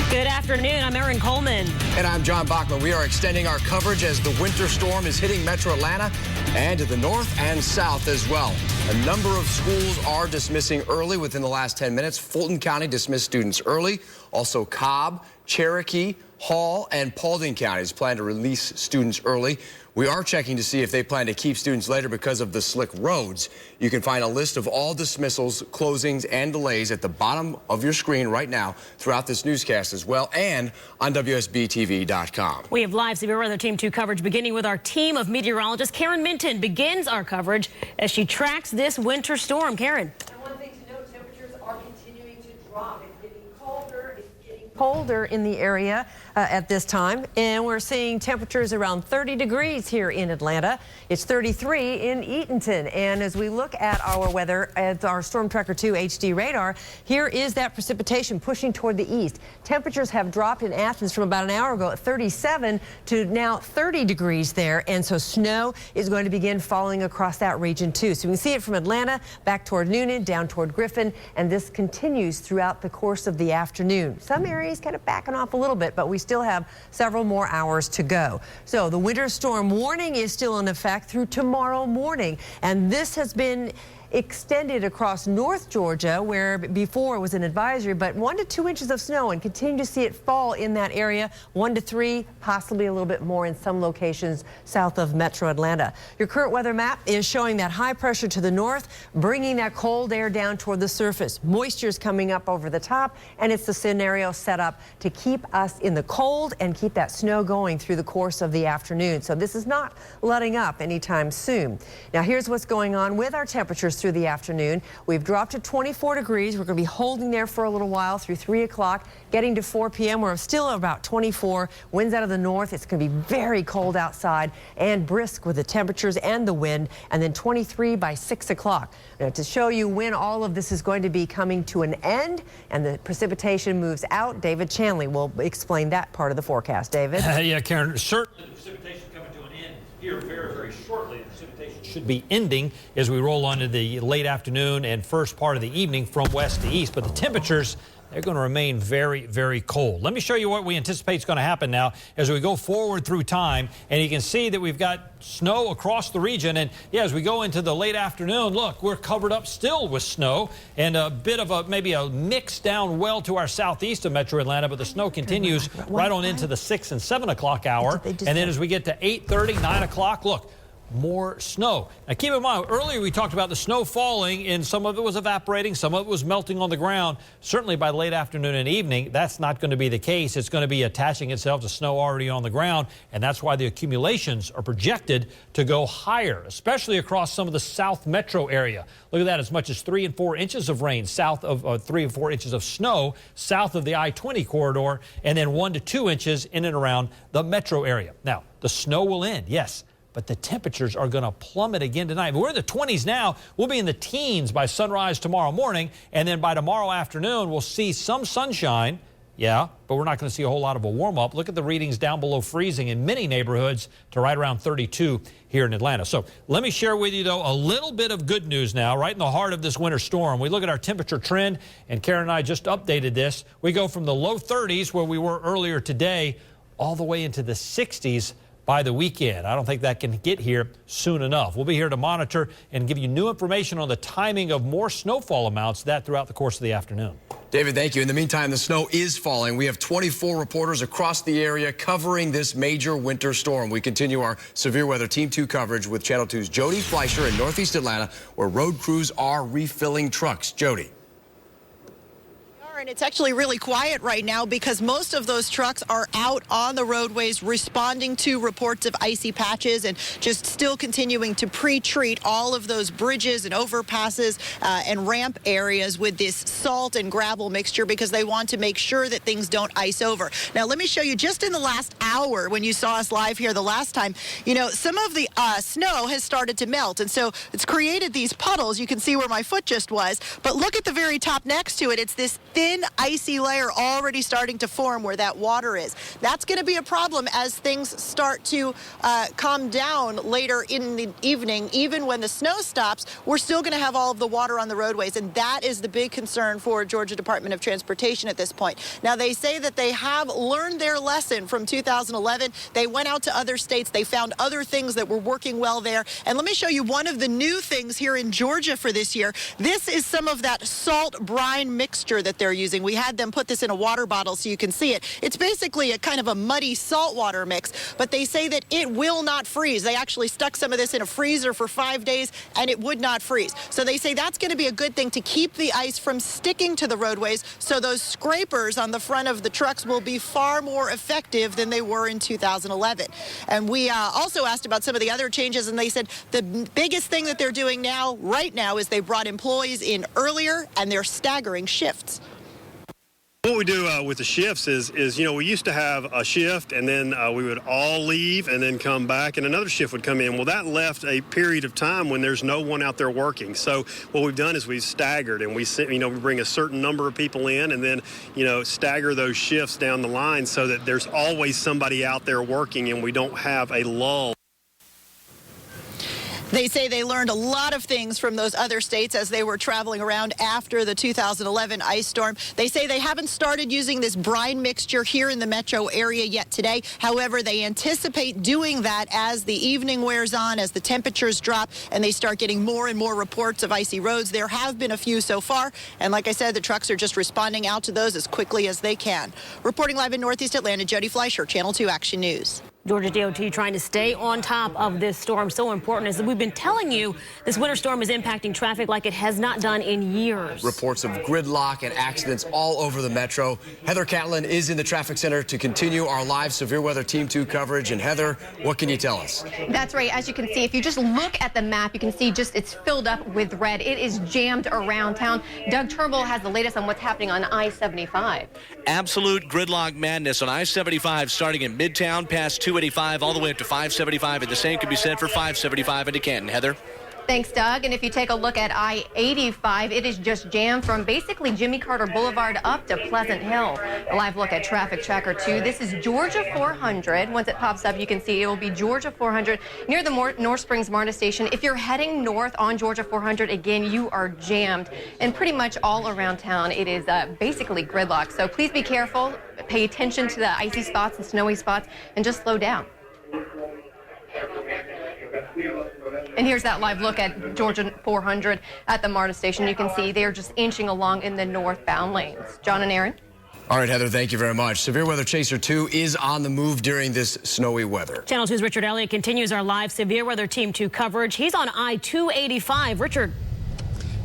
Good afternoon. I'm Erin Coleman. And I'm John Bachman. We are extending our coverage as the winter storm is hitting Metro Atlanta and to the north and south as well. A number of schools are dismissing early within the last 10 minutes. Fulton County dismissed students early. Also Cobb, Cherokee, Hall, and Paulding counties plan to release students early. We are checking to see if they plan to keep students later because of the slick roads. You can find a list of all dismissals, closings, and delays at the bottom of your screen right now throughout this newscast as well and on WSB-TV.com. We have live severe weather Team 2 coverage beginning with our team of meteorologists. Karen Minton begins our coverage as she tracks this winter storm. Karen. And one thing to note, temperatures are continuing to drop. It's getting colder in the area at this time, and we're seeing temperatures around 30 degrees here in Atlanta. It's 33 in Eatonton, and as we look at our weather at our Storm Tracker 2 HD radar, here is that precipitation pushing toward the east. Temperatures have dropped in Athens from about an hour ago at 37 to now 30 degrees there, and so snow is going to begin falling across that region too. So we can see it from Atlanta back toward Noonan, down toward Griffin, and this continues throughout the course of the afternoon. Some areas kind of backing off a little bit, but we still have several more hours to go. So the winter storm warning is still in effect through tomorrow morning, and this has been extended across North Georgia, where before it was an advisory, but 1 to 2 inches of snow, and continue to see it fall in that area. 1 to 3, possibly a little bit more in some locations south of Metro Atlanta. Your current weather map is showing that high pressure to the north, bringing that cold air down toward the surface. Moisture is coming up over the top, and it's the scenario set up to keep us in the cold and keep that snow going through the course of the afternoon. So this is not letting up anytime soon. Now here's what's going on with our temperatures through the afternoon. We've dropped to 24 degrees. We're going to be holding there for a little while through 3 o'clock, getting to 4 p.m. We're still about 24. Winds out of the north. It's going to be very cold outside and brisk with the temperatures and the wind, and then 23 by 6 o'clock. Now, to show you when all of this is going to be coming to an end and the precipitation moves out, David Chanley will explain that part of the forecast. David? Yeah, Karen, certainly the precipitation coming to an end here very, very shortly. The precipitation should be ending as we roll on to the late afternoon and first part of the evening from west to east, but the temperatures, they're going to remain very, very cold. Let me show you what we anticipate is going to happen now as we go forward through time. And you can see that we've got snow across the region. And yeah, as we go into the late afternoon, look, we're covered up still with snow and a bit of maybe a mix down well to our southeast of Metro Atlanta. But the snow continues right on into the 6 and 7 o'clock hour. And then as we get to 8:30, 9 o'clock, look, more snow. Now keep in mind, earlier we talked about the snow falling, and some of it was evaporating, some of it was melting on the ground. Certainly by late afternoon and evening, that's not going to be the case. It's going to be attaching itself to snow already on the ground, and that's why the accumulations are projected to go higher, especially across some of the South Metro area. Look at that, as much as 3 and 4 inches of rain south of 3 and 4 inches of snow south of the I-20 corridor, and then 1 to 2 inches in and around the metro area. Now, the snow will end, yes, but the temperatures are going to plummet again tonight. We're in the 20s now. We'll be in the teens by sunrise tomorrow morning, and then by tomorrow afternoon, we'll see some sunshine. Yeah, but we're not going to see a whole lot of a warm-up. Look at the readings down below freezing in many neighborhoods to right around 32 here in Atlanta. So let me share with you, though, a little bit of good news now, right in the heart of this winter storm. We look at our temperature trend, and Karen and I just updated this. We go from the low 30s, where we were earlier today, all the way into the 60s by the weekend. I don't think that can get here soon enough. We'll be here to monitor and give you new information on the timing of more snowfall amounts throughout the course of the afternoon. David, thank you. In the meantime, the snow is falling. We have 24 reporters across the area covering this major winter storm. We continue our severe weather Team 2 coverage with Channel 2's Jody Fleischer in Northeast Atlanta, where road crews are refilling trucks. Jody. And it's actually really quiet right now because most of those trucks are out on the roadways responding to reports of icy patches and just still continuing to pre-treat all of those bridges and overpasses and ramp areas with this salt and gravel mixture because they want to make sure that things don't ice over. Now, let me show you just in the last hour when you saw us live here the last time, you know, some of the snow has started to melt. And so it's created these puddles. You can see where my foot just was. But look at the very top next to it. It's this thin thin, icy layer already starting to form where that water is. That's going to be a problem as things start to calm down later in the evening. Even when the snow stops, we're still going to have all of the water on the roadways, and that is the big concern for Georgia Department of Transportation at this point. Now, they say that they have learned their lesson from 2011. They went out to other states. They found other things that were working well there. And let me show you one of the new things here in Georgia for this year. This is some of that salt brine mixture that they're using. We had them put this in a water bottle so you can see it. It's basically a kind of a muddy saltwater mix, but they say that it will not freeze. They actually stuck some of this in a freezer for 5 days, and it would not freeze. So they say that's going to be a good thing to keep the ice from sticking to the roadways, so those scrapers on the front of the trucks will be far more effective than they were in 2011. And we also asked about some of the other changes, and they said the biggest thing that they're doing right now is they brought employees in earlier, and they're staggering shifts. What we do with the shifts is, you know, we used to have a shift, and then we would all leave and then come back, and another shift would come in. Well, that left a period of time when there's no one out there working. So what we've done is we've staggered, and we bring a certain number of people in, and then, you know, stagger those shifts down the line so that there's always somebody out there working, and we don't have a lull. They say they learned a lot of things from those other states as they were traveling around after the 2011 ice storm. They say they haven't started using this brine mixture here in the metro area yet today. However, they anticipate doing that as the evening wears on, as the temperatures drop, and they start getting more and more reports of icy roads. There have been a few so far, and like I said, the trucks are just responding out to those as quickly as they can. Reporting live in Northeast Atlanta, Jody Fleischer, Channel 2 Action News. Georgia DOT trying to stay on top of this storm. So important, as we've been telling you, this winter storm is impacting traffic like it has not done in years. Reports of gridlock and accidents all over the metro. Heather Catlin is in the traffic center to continue our live severe weather Team 2 coverage. And Heather, what can you tell us? That's right. As you can see, if you just look at the map, you can see just it's filled up with red. It is jammed around town. Doug Turnbull has the latest on what's happening on I-75. Absolute gridlock madness on I-75 starting in Midtown past 285 all the way up to 575, and the same can be said for 575 into Canton. Heather? Thanks, Doug. And if you take a look at I-85, it is just jammed from basically Jimmy Carter Boulevard up to Pleasant Hill. A live look at Traffic Tracker 2. This is Georgia 400. Once it pops up, you can see it will be Georgia 400 near the North Springs MARTA station. If you're heading north on Georgia 400, again, you are jammed. And pretty much all around town, it is basically gridlock. So please be careful. Pay attention to the icy spots and snowy spots, and just slow down. And here's that live look at Georgia 400 at the MARTA station. You can see they're just inching along in the northbound lanes. John and Erin? All right, Heather, thank you very much. Severe Weather Chaser 2 is on the move during this snowy weather. Channel 2's Richard Elliott continues our live severe weather Team 2 coverage. He's on I-285. Richard.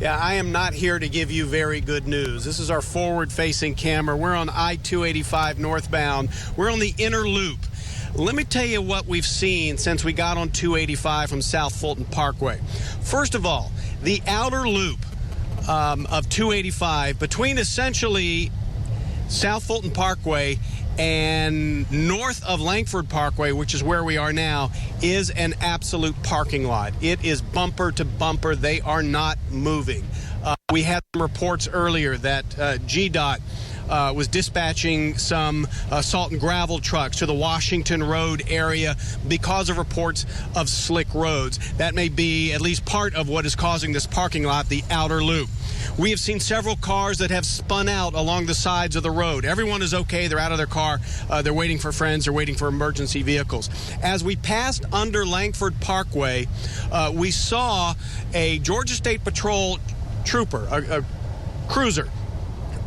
Yeah, I am not here to give you very good news. This is our forward-facing camera. We're on I-285 northbound. We're on the inner loop. Let me tell you what we've seen since we got on 285 from South Fulton Parkway. First of all, the outer loop of 285 between essentially South Fulton Parkway and north of Langford Parkway, which is where we are now, is an absolute parking lot. It is bumper to bumper. They are not moving. We had some reports earlier that GDOT was dispatching some salt and gravel trucks to the Washington Road area because of reports of slick roads. That may be at least part of what is causing this parking lot, the outer loop. We have seen several cars that have spun out along the sides of the road. Everyone is okay. They're out of their car. They're waiting for friends. They're waiting for emergency vehicles. As we passed under Langford Parkway, we saw a Georgia State Patrol trooper, a cruiser,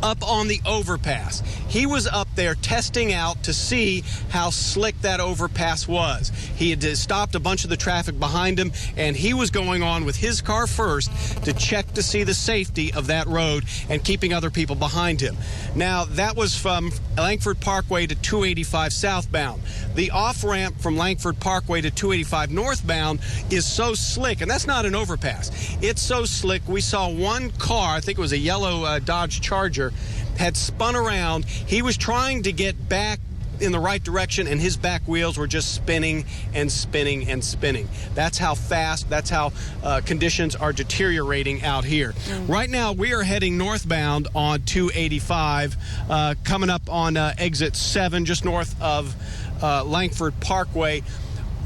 up on the overpass. He was up there testing out to see how slick that overpass was. He had stopped a bunch of the traffic behind him, and he was going on with his car first to check to see the safety of that road and keeping other people behind him. Now, that was from Langford Parkway to 285 southbound. The off-ramp from Langford Parkway to 285 northbound is so slick, and that's not an overpass. It's so slick, we saw one car, I think it was a yellow Dodge Charger, had spun around. He was trying to get back in the right direction, and his back wheels were just spinning and spinning and spinning. That's how fast, that's how conditions are deteriorating out here. Right now, we are heading northbound on 285, coming up on exit 7, just north of Langford Parkway.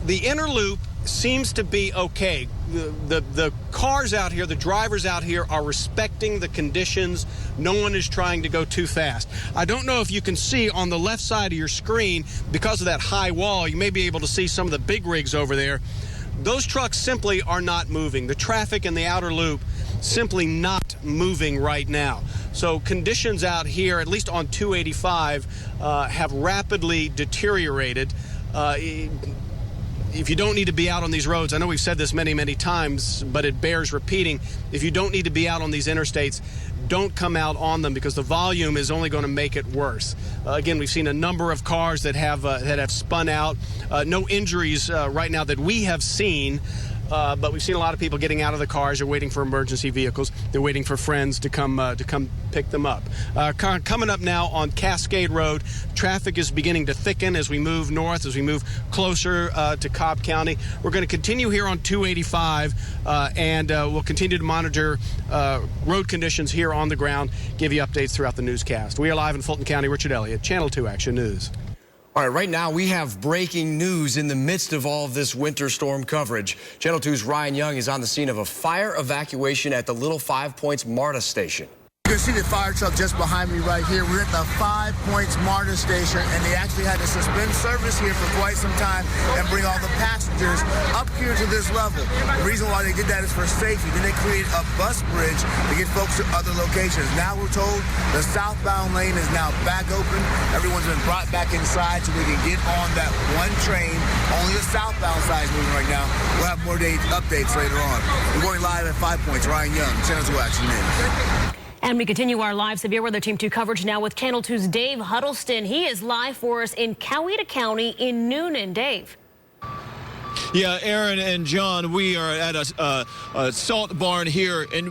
The inner loop seems to be okay. The cars out here, the drivers out here are respecting the conditions. No one is trying to go too fast. I don't know if you can see on the left side of your screen, because of that high wall, you may be able to see some of the big rigs over there. Those trucks simply are not moving. The traffic in the outer loop simply not moving right now. So conditions out here, at least on 285, have rapidly deteriorated. If you don't need to be out on these roads, I know we've said this many, many times, but it bears repeating. If you don't need to be out on these interstates, don't come out on them, because the volume is only going to make it worse. Again, we've seen a number of cars that have spun out. No injuries right now that we have seen. But we've seen a lot of people getting out of the cars. They're waiting for emergency vehicles. They're waiting for friends to come pick them up. Coming up now on Cascade Road, traffic is beginning to thicken as we move north, as we move closer to Cobb County. We're going to continue here on 285, and we'll continue to monitor road conditions here on the ground, give you updates throughout the newscast. We are live in Fulton County. Richard Elliott, Channel 2 Action News. All right, right now we have breaking news in the midst of all of this winter storm coverage. Channel 2's Ryan Young is on the scene of a fire evacuation at the Little Five Points MARTA station. You can see the fire truck just behind me right here. We're at the 5 Points MARTA station, and they actually had to suspend service here for quite some time and bring all the passengers up here to this level. The reason why they did that is for safety. Then they created a bus bridge to get folks to other locations. Now we're told the southbound lane is now back open. Everyone's been brought back inside so they can get on that one train. Only the southbound side is moving right now. We'll have more updates later on. We're going live at 5 Points. Ryan Young, Channel 2 Action News. And we continue our live severe weather Team 2 coverage now with Channel 2's Dave Huddleston. He is live for us in Coweta County in Noonan. Dave. Yeah, Erin and John, we are at a salt barn here, and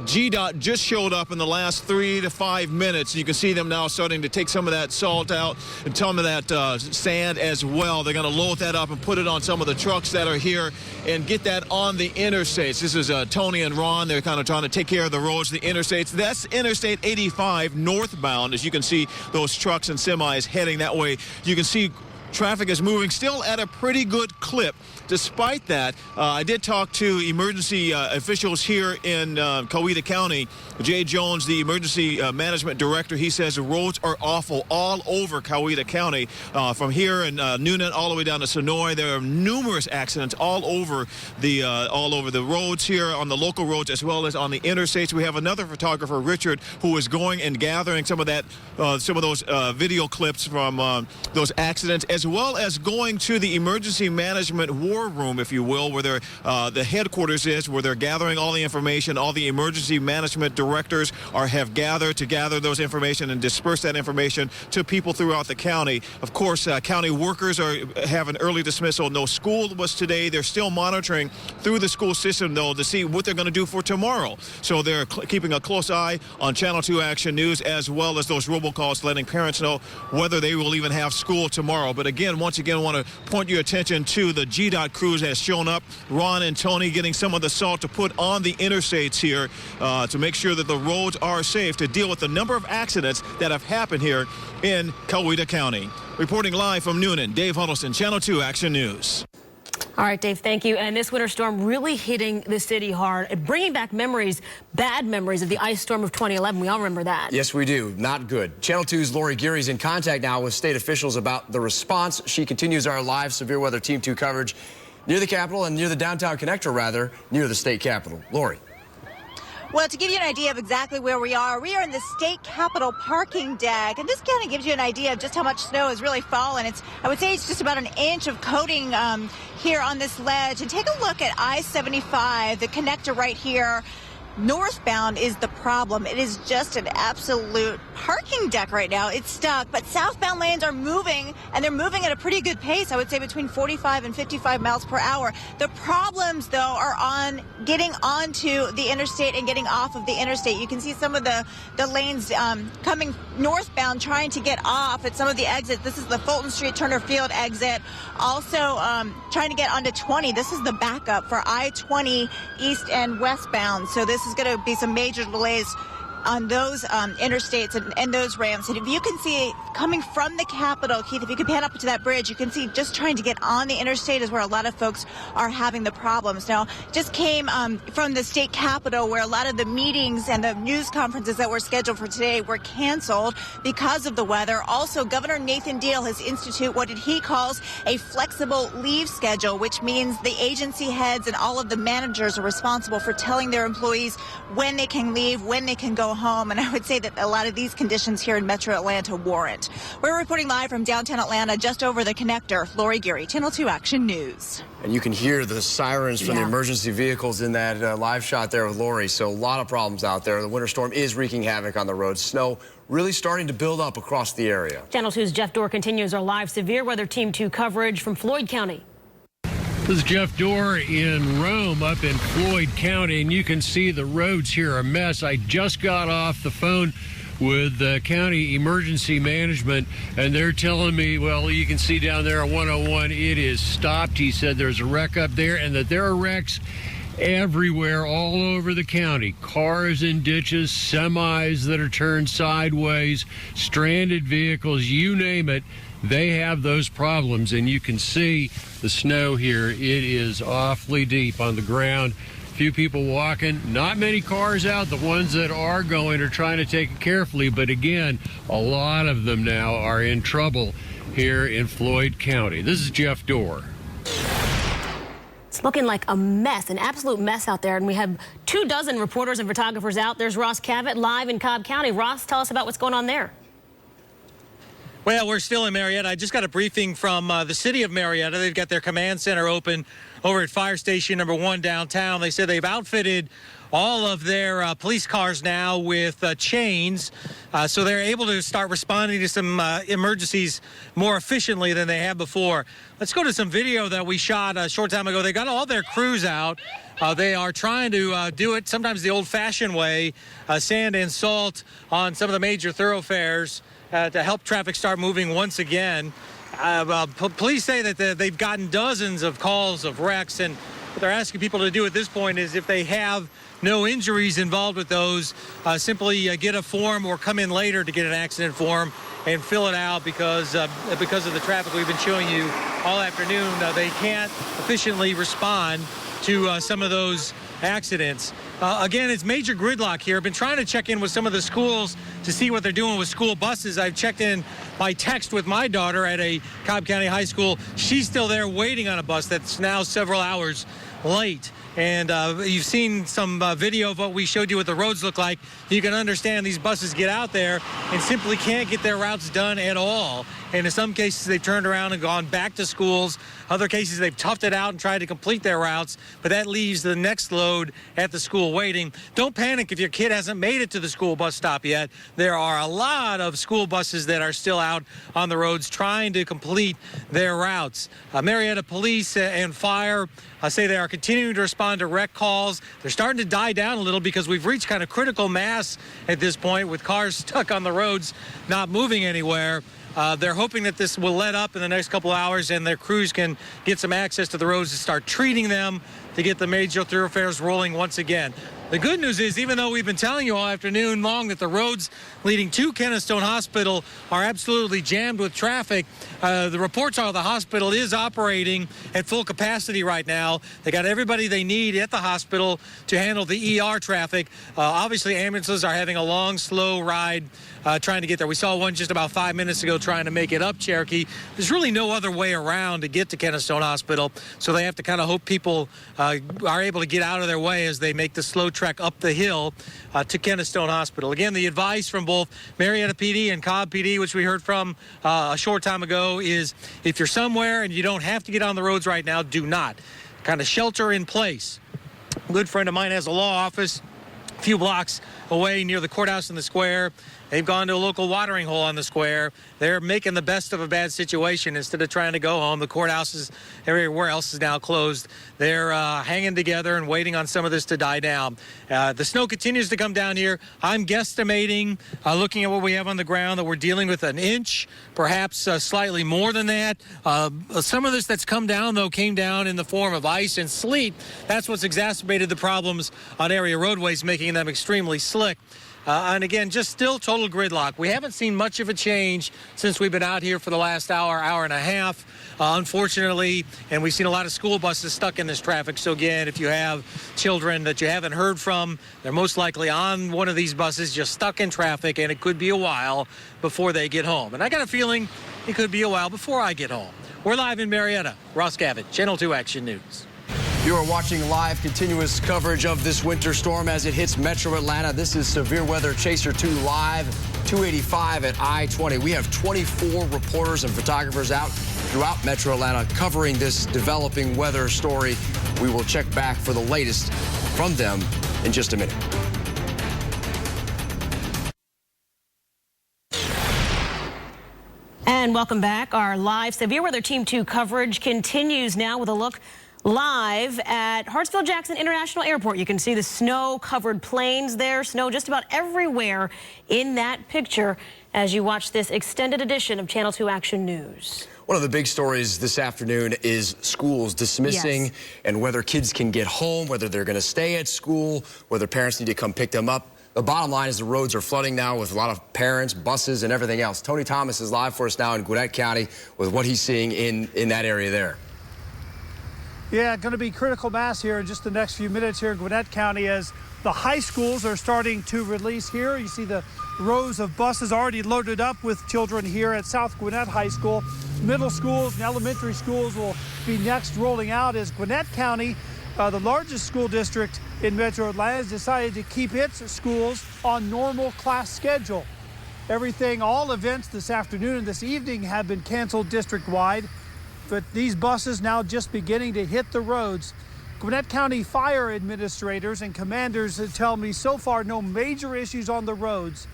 GDOT just showed up in the last 3 to 5 minutes. You can see them now starting to take some of that salt out and some of that sand as well. They're going to load that up and put it on some of the trucks that are here and get that on the interstates. This is Tony and Ron. They're kind of trying to take care of the roads, the interstates. That's Interstate 85 northbound. As you can see, those trucks and semis heading that way. You can see traffic is moving still at a pretty good clip. Despite that, I did talk to emergency officials here in Coweta County. Jay Jones, the emergency management director, he says the roads are awful all over Coweta County. From here in Noonan all the way down to Sonoy, there are numerous accidents all over the roads here, on the local roads as well as on the interstates. We have another photographer, Richard, who is going and gathering some of those video clips from those accidents, as well as going to the emergency management war room, if you will, where the headquarters is, where they're gathering all the information. All the emergency management directors have gathered to gather those information and disperse that information to people throughout the county. Of course, county workers have an early dismissal. No school was today. They're still monitoring through the school system, though, to see what they're going to do for tomorrow. So they're keeping a close eye on Channel 2 Action News, as well as those robocalls letting parents know whether they will even have school tomorrow. But again, once again, I want to point your attention to the GDOT crews has shown up. Ron and Tony getting some of the salt to put on the interstates here to make sure that the roads are safe to deal with the number of accidents that have happened here in Coweta County. Reporting live from Noonan, Dave Huddleston, Channel 2 Action News. All right, Dave, thank you. And this winter storm really hitting the city hard, bringing back memories, bad memories of the ice storm of 2011. We all remember that. Yes, we do. Not good. Channel 2's Lori Geary's in contact now with state officials about the response. She continues our live severe weather Team 2 coverage near the Capitol and near the downtown connector, rather, near the state capitol. Lori. Well, to give you an idea of exactly where we are in the state capitol parking deck, and this kind of gives you an idea of just how much snow has really fallen. I would say it's just about an inch of coating here on this ledge. And take a look at I-75, the connector right here. northbound is the problem. It is just an absolute parking deck right now. It's stuck, but southbound lanes are moving, and they're moving at a pretty good pace. I would say between 45 and 55 miles per hour. The problems, though, are on getting onto the interstate and getting off of the interstate. You can see some of the lanes coming northbound trying to get off at some of the exits. This is the Fulton Street Turner Field exit. Also trying to get onto 20. This is the backup for I-20 east and westbound. So this is going to be some major delays on those interstates and those ramps. And if you can see coming from the Capitol, Keith, if you could pan up to that bridge, you can see just trying to get on the interstate is where a lot of folks are having the problems. Now, just came from the state Capitol where a lot of the meetings and the news conferences that were scheduled for today were canceled because of the weather. Also, Governor Nathan Deal has instituted what he calls a flexible leave schedule, which means the agency heads and all of the managers are responsible for telling their employees when they can leave, when they can go home. And I would say that a lot of these conditions here in Metro Atlanta warrant. We're reporting live from downtown Atlanta, just over the connector. Lori Geary, Channel 2 Action News. And you can hear the sirens from the emergency vehicles in that live shot there with Lori. So a lot of problems out there. The winter storm is wreaking havoc on the roads. Snow really starting to build up across the area. Channel 2's Jeff Dorr continues our live severe weather Team 2 coverage from Floyd County. This is Jeff Dorr in Rome up in Floyd County, and you can see the roads here are a mess. I just got off the phone with the county emergency management, and they're telling me, well, you can see down there on 101, it is stopped. He said there's a wreck up there and that there are wrecks everywhere all over the county. Cars in ditches, semis that are turned sideways, stranded vehicles, you name it. They have those problems, and you can see the snow here. It is awfully deep on the ground. Few people walking, not many cars out. The ones that are going are trying to take it carefully, but again, a lot of them now are in trouble here in Floyd County. This is Jeff Dorr. It's looking like a mess, an absolute mess out there, and we have 24 reporters and photographers out. There's Ross Cavett live in Cobb County. Ross, tell us about what's going on there. Well, we're still in Marietta. I just got a briefing from the city of Marietta. They've got their command center open over at Fire Station number 1 downtown. They said they've outfitted all of their police cars now with chains, so they're able to start responding to some emergencies more efficiently than they have before. Let's go to some video that we shot a short time ago. They got all their crews out. They are trying to do it sometimes the old-fashioned way, sand and salt on some of the major thoroughfares to help traffic start moving once again. Police say that they've gotten dozens of calls of wrecks, and what they're asking people to do at this point is if they have no injuries involved with those, simply get a form or come in later to get an accident form and fill it out because of the traffic we've been showing you all afternoon. They can't efficiently respond to some of those accidents. Again, it's major gridlock here. I've been trying to check in with some of the schools to see what they're doing with school buses. I've checked in by text with my daughter at a Cobb County high school. She's still there waiting on a bus that's now several hours late. And you've seen some video of what we showed you what the roads look like. You can understand these buses get out there and simply can't get their routes done at all. And in some cases, they've turned around and gone back to schools. Other cases, they've toughed it out and tried to complete their routes. But that leaves the next load at the school waiting. Don't panic if your kid hasn't made it to the school bus stop yet. There are a lot of school buses that are still out on the roads trying to complete their routes. Marietta Police and Fire say they are continuing to respond to wreck calls. They're starting to die down a little because we've reached kind of critical mass at this point with cars stuck on the roads, not moving anywhere. They're hoping that this will let up in the next couple hours and their crews can get some access to the roads to start treating them to get the major thoroughfares rolling once again. The good news is, even though we've been telling you all afternoon long that the roads leading to Kennestone Hospital are absolutely jammed with traffic, the reports are the hospital is operating at full capacity right now. They got everybody they need at the hospital to handle the ER traffic. Obviously, ambulances are having a long, slow ride trying to get there. We saw one just about 5 minutes ago trying to make it up Cherokee. There's really no other way around to get to Kennestone Hospital, so they have to kind of hope people are able to get out of their way as they make the slow trek up the hill to Kennestone Hospital. Again, the advice from both Marietta PD and Cobb PD, which we heard from a short time ago, is if you're somewhere and you don't have to get on the roads right now, do not. Kind of shelter in place. A good friend of mine has a law office few blocks away near the courthouse in the square. They've gone to a local watering hole on the square. They're making the best of a bad situation instead of trying to go home. The courthouse is everywhere else is now closed. They're hanging together and waiting on some of this to die down. The snow continues to come down here. I'm guesstimating, looking at what we have on the ground, that we're dealing with an inch, perhaps slightly more than that. Some of this that's come down, though, came down in the form of ice and sleet. That's what's exacerbated the problems on area roadways, making them extremely slick. And again, just still total gridlock. We haven't seen much of a change since we've been out here for the last hour and a half, unfortunately. And we've seen a lot of school buses stuck in this traffic. So again, if you have children that you haven't heard from, they're most likely on one of these buses just stuck in traffic, and it could be a while before they get home. And I got a feeling it could be a while before I get home. We're live in Marietta. Ross Gavitt, Channel 2 Action News. You are watching live continuous coverage of this winter storm as it hits Metro Atlanta. This is Severe Weather Chaser 2 live, 285 at I-20. We have 24 reporters and photographers out throughout Metro Atlanta covering this developing weather story. We will check back for the latest from them in just a minute. And welcome back. Our live Severe Weather Team 2 coverage continues now with a look live at Hartsfield-Jackson International Airport. You can see the snow-covered plains there, snow just about everywhere in that picture as you watch this extended edition of Channel 2 Action News. One of the big stories this afternoon is schools dismissing and whether kids can get home, whether they're going to stay at school, whether parents need to come pick them up. The bottom line is the roads are flooding now with a lot of parents, buses, and everything else. Tony Thomas is live for us now in Gwinnett County with what he's seeing in that area there. Yeah, going to be critical mass here in just the next few minutes here in Gwinnett County as the high schools are starting to release here. You see the rows of buses already loaded up with children here at South Gwinnett High School. Middle schools and elementary schools will be next rolling out as Gwinnett County, the largest school district in Metro Atlanta, has decided to keep its schools on normal class schedule. All events this afternoon and this evening have been canceled district-wide. But these buses now just beginning to hit the roads. Gwinnett County fire administrators and commanders tell me so far no major issues on the roads.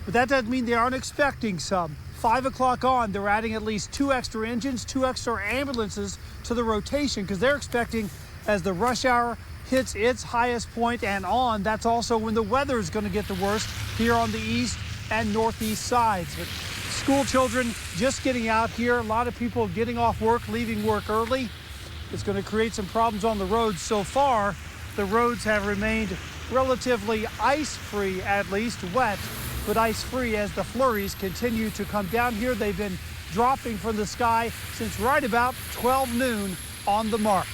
But that doesn't mean they aren't expecting some. 5 o'clock on, they're adding at least 2 extra engines, 2 extra ambulances to the rotation because they're expecting as the rush hour hits its highest point and on, that's also when the weather is going to get the worst here on the east and northeast sides. But school children just getting out here. A lot of people getting off work, leaving work early. It's going to create some problems on the roads. So far, the roads have remained relatively ice-free, at least wet, but ice-free as the flurries continue to come down here. They've been dropping from the sky since right about 12 noon on the mark.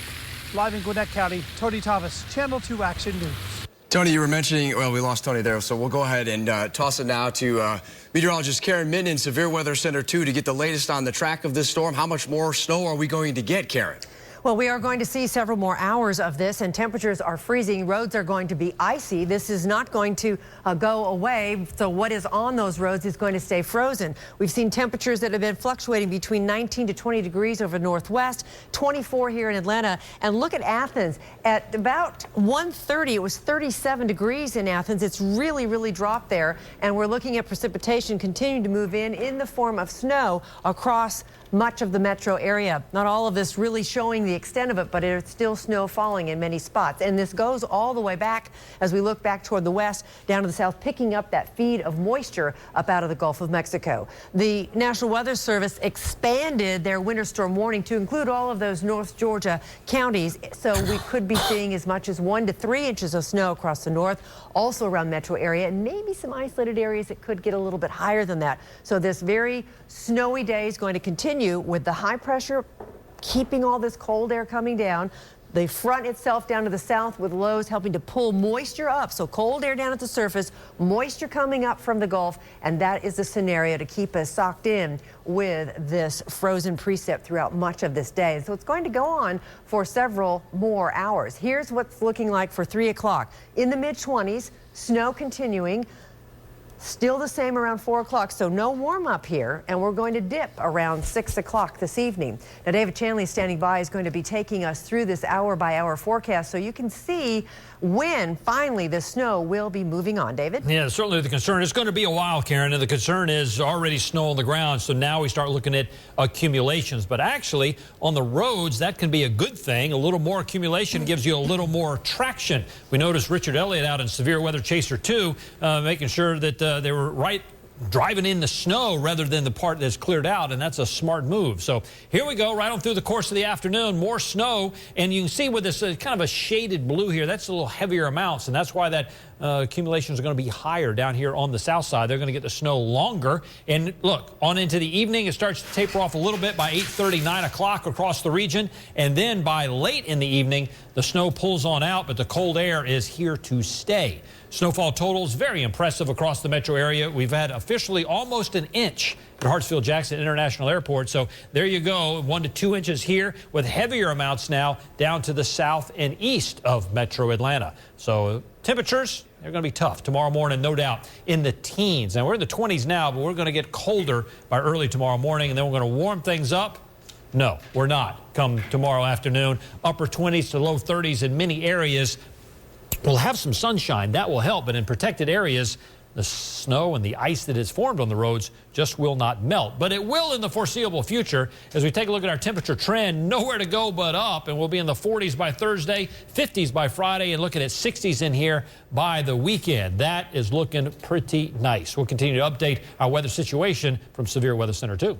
Live in Gwinnett County, Tony Thomas, Channel 2 Action News. Tony, you were mentioning, well, we lost Tony there, so we'll go ahead and toss it now to meteorologist Karen Minton in Severe Weather Center 2 to get the latest on the track of this storm. How much more snow are we going to get, Karen? Well, we are going to see several more hours of this, and temperatures are freezing. Roads are going to be icy. This is not going to go away, so what is on those roads is going to stay frozen. We've seen temperatures that have been fluctuating between 19 to 20 degrees over Northwest, 24 here in Atlanta. And look at Athens. At about 1:30, it was 37 degrees in Athens. It's really, really dropped there, and we're looking at precipitation continuing to move in the form of snow across much of the metro area. Not all of this really showing the extent of it, but it's still snow falling in many spots. And this goes all the way back as we look back toward the west, down to the south, picking up that feed of moisture up out of the Gulf of Mexico. The National Weather Service expanded their winter storm warning to include all of those North Georgia counties. So we could be seeing as much as 1 to 3 inches of snow across the north, also around metro area, and maybe some isolated areas that could get a little bit higher than that. So this very snowy day is going to continue with the high pressure keeping all this cold air coming down. The front itself down to the south with lows helping to pull moisture up. So cold air down at the surface, moisture coming up from the Gulf, and that is the scenario to keep us socked in with this frozen precip throughout much of this day. So it's going to go on for several more hours. Here's what's looking like for 3 o'clock. In the mid-20s, snow continuing. Still the same around 4 o'clock, so no warm up here, and we're going to dip around 6 o'clock this evening. Now, David Chanley standing by is going to be taking us through this hour-by-hour forecast so you can see when finally the snow will be moving on. David? Yeah, certainly the concern. It's going to be a while, Karen, and the concern is already snow on the ground, so now we start looking at accumulations. But actually, on the roads, that can be a good thing. A little more accumulation gives you a little more traction. We noticed Richard Elliott out in Severe Weather Chaser 2, making sure that they were driving in the snow rather than the part that's cleared out, and that's a smart move. So here we go, right on through the course of the afternoon, more snow, and you can see with this kind of a shaded blue here, that's a little heavier amounts, and that's why that accumulations are going to be higher down here on the south side. They're going to get the snow longer, and look, on into the evening, it starts to taper off a little bit by 8:30, 9 o'clock across the region, and then by late in the evening, the snow pulls on out, but the cold air is here to stay. Snowfall totals very impressive across the metro area. We've had officially almost an inch at Hartsfield-Jackson International Airport. So there you go, 1 to 2 inches here with heavier amounts now down to the south and east of metro Atlanta. So temperatures, they're going to be tough tomorrow morning, no doubt, in the teens. Now, we're in the 20s now, but we're going to get colder by early tomorrow morning, and then we're going to warm things up. No, we're not. Come tomorrow afternoon, upper 20s to low 30s in many areas. We'll have some sunshine. That will help. But in protected areas, the snow and the ice that is formed on the roads just will not melt. But it will in the foreseeable future. As we take a look at our temperature trend, nowhere to go but up. And we'll be in the 40s by Thursday, 50s by Friday, and looking at 60s in here by the weekend. That is looking pretty nice. We'll continue to update our weather situation from Severe Weather Center 2.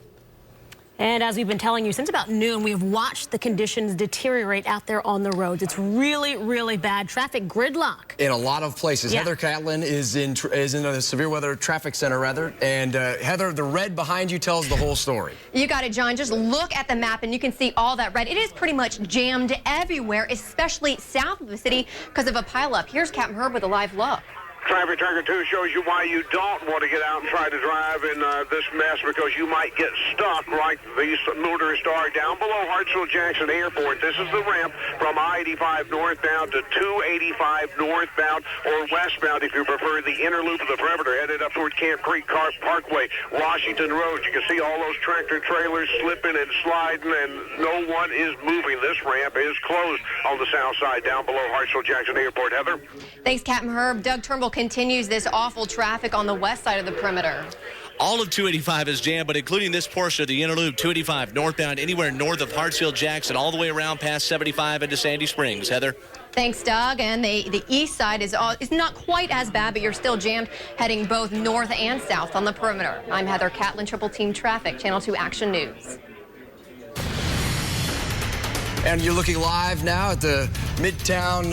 And as we've been telling you, since about noon, we have watched the conditions deteriorate out there on the roads. It's really, really bad. Traffic gridlock. In a lot of places. Yeah. Heather Catlin is in the Severe Weather Traffic Center, rather. And Heather, the red behind you tells the whole story. You got it, John. Just look at the map and you can see all that red. It is pretty much jammed everywhere, especially south of the city because of a pileup. Here's Captain Herb with a live look. Traffic Tracker 2 shows you why you don't want to get out and try to drive in this mess, because you might get stuck like these motorists are down below Hartsfield-Jackson Airport. This is the ramp from I-85 northbound to 285 northbound or westbound if you prefer, the inner loop of the perimeter headed up toward Camp Creek Parkway, Washington Road. You can see all those tractor trailers slipping and sliding, and no one is moving. This ramp is closed on the south side down below Hartsfield-Jackson Airport. Heather? Thanks, Captain Herb. Doug Turnbull continues this awful traffic on the west side of the perimeter. All of 285 is jammed, but including this portion of the inner loop, 285 northbound, anywhere north of Hartsfield-Jackson, all the way around past 75 into Sandy Springs. Heather? Thanks, Doug. And the east side is not quite as bad, but you're still jammed heading both north and south on the perimeter. I'm Heather Catlin, Triple Team Traffic, Channel 2 Action News. And you're looking live now at the Midtown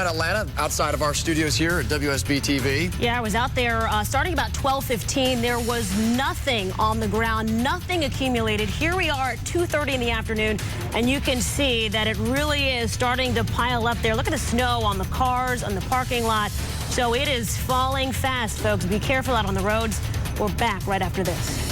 Atlanta, outside of our studios here at WSB-TV. Yeah, I was out there starting about 12:15. There was nothing on the ground, nothing accumulated. Here we are at 2:30 in the afternoon, and you can see that it really is starting to pile up there. Look at the snow on the cars, on the parking lot. So it is falling fast, folks. Be careful out on the roads. We're back right after this.